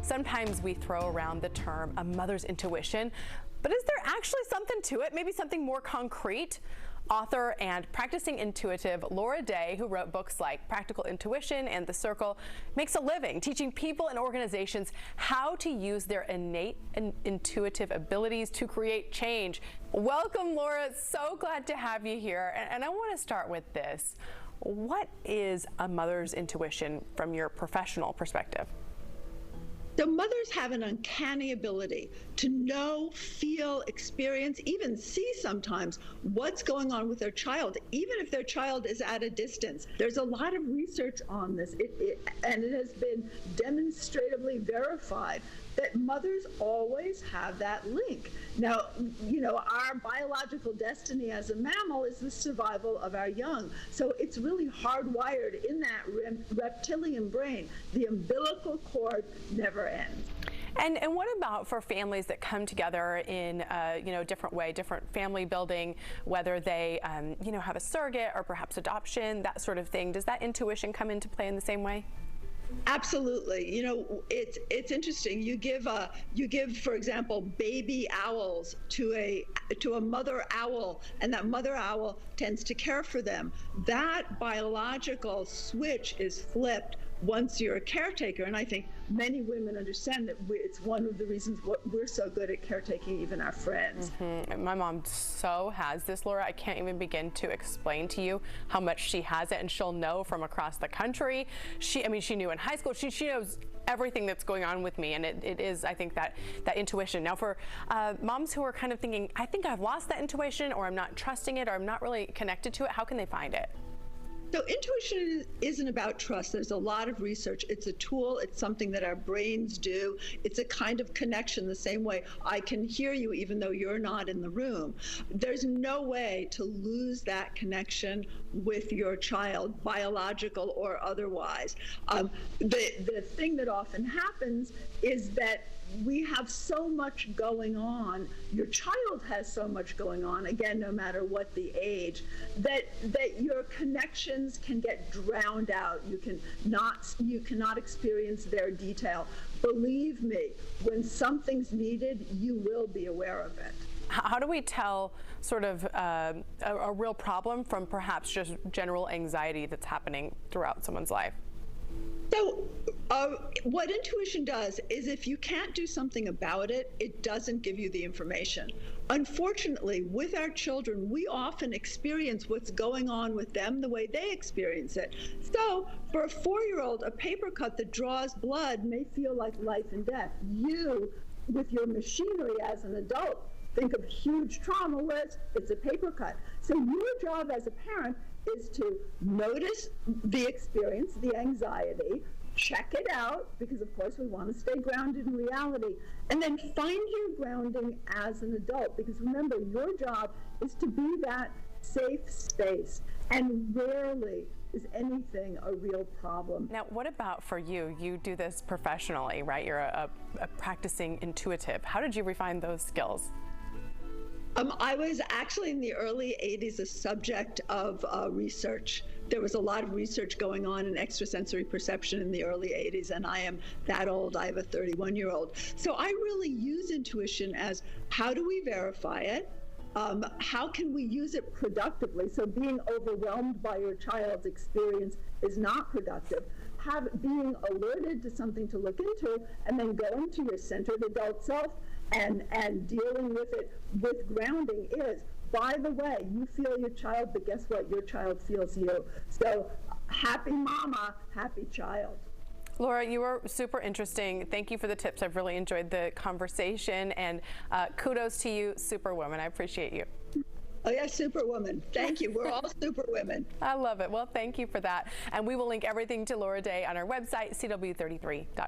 Sometimes we throw around the term a mother's intuition, but is there actually something to it? Maybe something more concrete? Author and practicing intuitive Laura Day, who wrote books like Practical Intuition and The Circle, makes a living teaching people and organizations how to use their innate and intuitive abilities to create change. Welcome, Laura. So glad to have you here. And I want to start with this. What is a mother's intuition from your professional perspective? So mothers have an uncanny ability to know, feel, experience, even see sometimes what's going on with their child, even if their child is at a distance. There's a lot of research on this, and it has been demonstratively verified that mothers always have that link. Now, you know, our biological destiny as a mammal is the survival of our young. So it's really hardwired in that reptilian brain. The umbilical cord never ends. And what about for families that come together in different way, different family building, whether they have a surrogate or perhaps adoption, that sort of thing? Does that intuition come into play in the same way? Absolutely. You know, it's interesting. You give, for example, baby owls to a mother owl, and that mother owl tends to care for them. That biological switch is flipped once you're a caretaker, and I think many women understand that it's one of the reasons we're so good at caretaking even our friends. Mm-hmm. My mom so has this, Laura. I can't even begin to explain to you how much she has it, and she'll know from across the country. She knew in high school. She knows everything that's going on with me, and it is, I think, that intuition. Now, for moms who are kind of thinking, I think I've lost that intuition, or I'm not trusting it, or I'm not really connected to it, how can they find it? So intuition isn't about trust. There's a lot of research. It's a tool. It's something that our brains do. It's a kind of connection the same way I can hear you even though you're not in the room. There's no way to lose that connection with your child, biological or otherwise. The thing that often happens is that we have so much going on, your child has so much going on, again, no matter what the age, that your connections can get drowned out. You cannot experience their detail. Believe me, when something's needed, you will be aware of it. How do we tell sort of a real problem from perhaps just general anxiety that's happening throughout someone's life? So what intuition does is if you can't do something about it, it doesn't give you the information. Unfortunately, with our children, we often experience what's going on with them the way they experience it. So for a 4-year-old, a paper cut that draws blood may feel like life and death. You, with your machinery as an adult, think of huge trauma where it's a paper cut. So your job as a parent is to notice the experience, the anxiety, check it out, because of course we want to stay grounded in reality, and then find your grounding as an adult, because remember, your job is to be that safe space, and rarely is anything a real problem. Now, what about for you? You do this professionally, right? You're a practicing intuitive. How did you refine those skills? I was actually in the early 80s a subject of research. There was a lot of research going on in extrasensory perception in the early 80s, and I am that old. I have a 31-year-old. So I really use intuition as, how do we verify it? How can we use it productively? So being overwhelmed by your child's experience is not productive. Being alerted to something to look into, and then going to your centered adult self and dealing with it with grounding is, by the way, you feel your child, but guess what? Your child feels you. So happy mama, happy child. Laura, you were super interesting. Thank you for the tips. I've really enjoyed the conversation, and kudos to you, Superwoman. I appreciate you. Oh yeah, Superwoman. Thank you. We're all Superwomen. I love it. Well, thank you for that. And we will link everything to Laura Day on our website, cw33.com.